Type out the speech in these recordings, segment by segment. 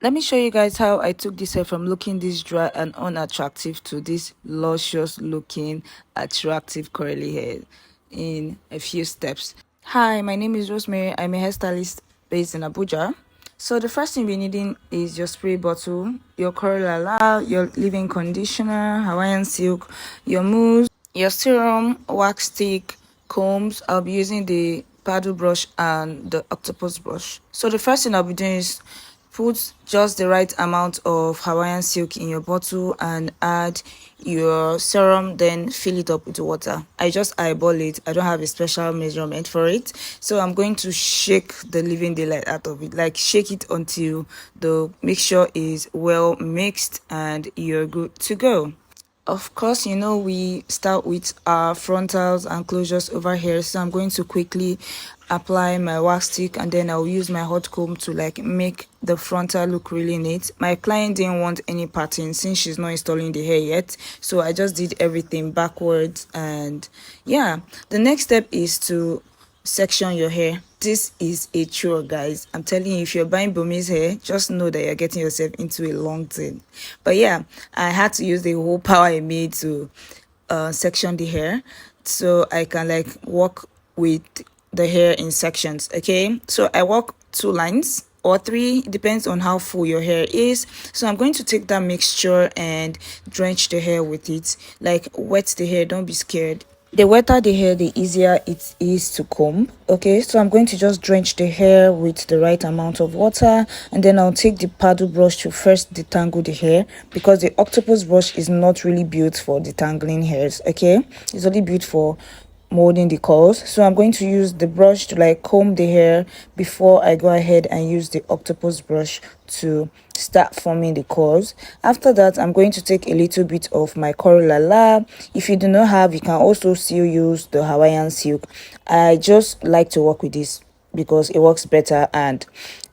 Let me show you guys how I took this hair from looking this dry and unattractive to this luscious looking attractive curly hair in a few steps. Hi, my name is Rosemary. I'm a hairstylist based in Abuja. So the first thing we're needing is your spray bottle, your curl, your leave-in conditioner, Hawaiian silk, your mousse, your serum, wax stick, combs. I'll be using the paddle brush and the octopus brush. So the first thing I'll be doing is put just the right amount of Hawaiian silk in your bottle and add your serum, then fill it up with water. I just eyeball it. I don't have a special measurement for it. So I'm going to shake the living daylight out of it. Like shake it until the mixture is well mixed and you're good to go. Of course, we start with our frontals and closures over here. So I'm going to quickly apply my wax stick and then I'll use my hot comb to make the frontal look really neat. My client didn't want any pattern since she's not installing the hair yet. So I just did everything backwards, and yeah, the next step is to section your hair. This is a chore, guys. I'm telling you, if you're buying Burmese hair, just know that you're getting yourself into a long thing. But yeah, I had to use the whole power I made to section the hair so I can work with the hair in sections. Okay, so I work 2 lines or 3, it depends on how full your hair is. So I'm going to take that mixture and drench the hair with it. Like, wet the hair, don't be scared. The wetter the hair, the easier it is to comb. Okay, so I'm going to just drench the hair with the right amount of water, and then I'll take the paddle brush to first detangle the hair, because the octopus brush is not really built for detangling hairs. Okay, it's only built for molding the curls. So I'm going to use the brush to comb the hair before I go ahead and use the octopus brush to start forming the curls. After that, I'm going to take a little bit of my curl. If you do not have, you can also still use the Hawaiian silk. I just like to work with this because it works better, and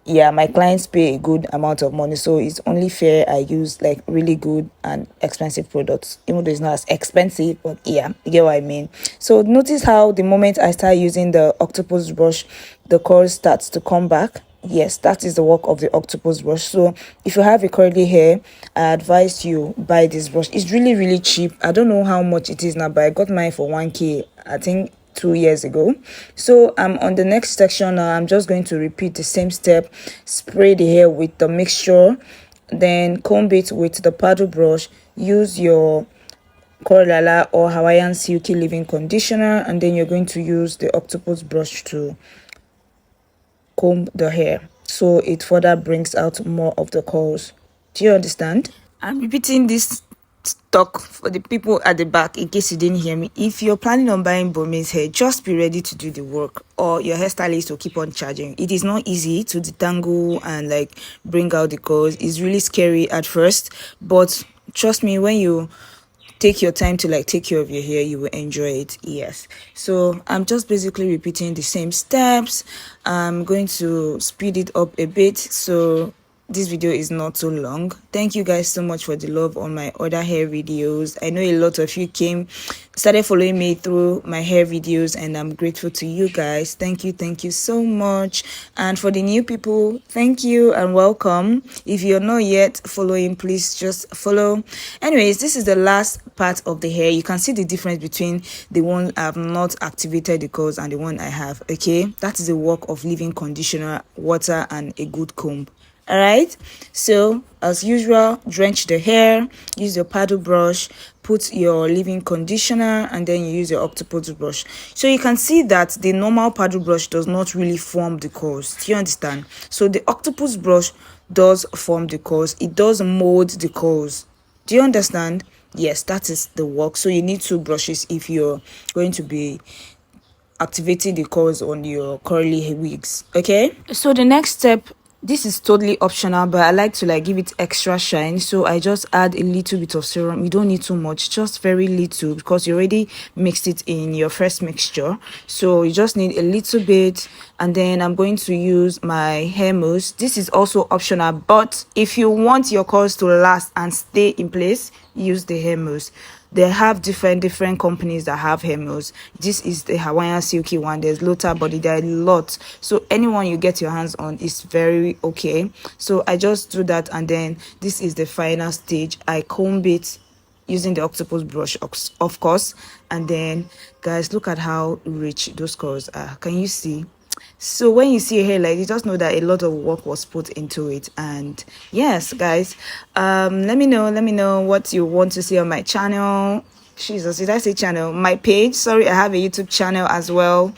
yeah, my clients pay a good amount of money, so it's only fair I use really good and expensive products, even though it's not as expensive. But yeah, you get what I mean. So notice how the moment I start using the octopus brush, the curl starts to come back. Yes, that is the work of the octopus brush. So if you have a curly hair, I advise you buy this brush. It's really cheap. I don't know how much it is now, but I got mine for 1k, I think 2 years ago. So on the next section now, I'm just going to repeat the same step. Spray the hair with the mixture, then comb it with the paddle brush. Use your curl or Hawaiian silky leave-in conditioner, and then you're going to use the octopus brush to comb the hair so it further brings out more of the curls. Do you understand? I'm repeating this talk for the people at the back in case you didn't hear me. If you're planning on buying Burmese hair, just be ready to do the work, or your hairstylist will keep on charging. It is not easy to detangle and bring out the curls. It's really scary at first, but trust me, when you take your time to take care of your hair, you will enjoy it. Yes, so I'm just basically repeating the same steps. I'm going to speed it up a bit so this video is not so long. Thank you guys so much for the love on my other hair videos. I know a lot of you started following me through my hair videos, and I'm grateful to you guys. Thank you so much. And for the new people, thank you and welcome. If you're not yet following, please just follow. Anyways, this is the last part of the hair. You can see the difference between the one I've not activated the curls and the one I have. Okay, that is the work of leave-in conditioner, water, and a good comb. All right, so as usual, drench the hair, use your paddle brush, put your leave-in conditioner, and then you use your octopus brush. So you can see that the normal paddle brush does not really form the curls. Do you understand? So the octopus brush does form the curls. It does mold the curls. Do you understand? Yes, that is the work. So you need 2 brushes if you're going to be activating the curls on your curly wigs. Okay, so the next step, this is totally optional, but I like to give it extra shine, so I just add a little bit of serum. You don't need too much, just very little, because you already mixed it in your first mixture. So you just need a little bit, and then I'm going to use my hair mousse. This is also optional, but if you want your curls to last and stay in place, use the hair mousse. they have different companies that have hair mills. This is the Hawaiian silky one. There's Lota body. There are a lot. So anyone you get your hands on is very okay. So I just do that, and then this is the final stage. I comb it using the octopus brush, of course. And then, guys, look at how rich those curls are. Can you see? So when you see a hair like this, just know that a lot of work was put into it. And yes, guys, let me know what you want to see on my channel. Jesus, did I say channel? My page. Sorry, I have a YouTube channel as well.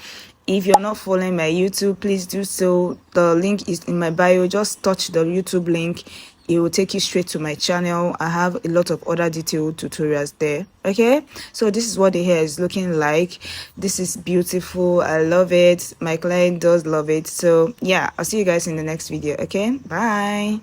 If you're not following my YouTube, please do so. The link is in my bio. Just touch the YouTube link. It will take you straight to my channel. I have a lot of other detailed tutorials there. Okay, so this is what the hair is looking like. This is beautiful. I love it. My client does love it. So yeah, I'll see you guys in the next video. Okay, bye.